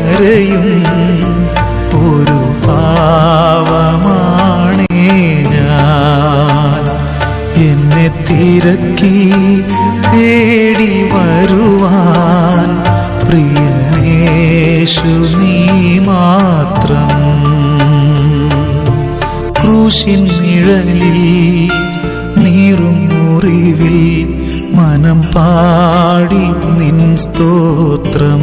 കരയും ഒരു പാവമാണേ ഞാൻ. എന്നെ തിരക്കി തേടി വരുവാൻ പ്രിയനേശു നീ മാത്രം. ക്രൂശിൻ നിഴലിൽ നീറും മുറിവിൽ മനം പാടി നിൻ സ്തോത്രം.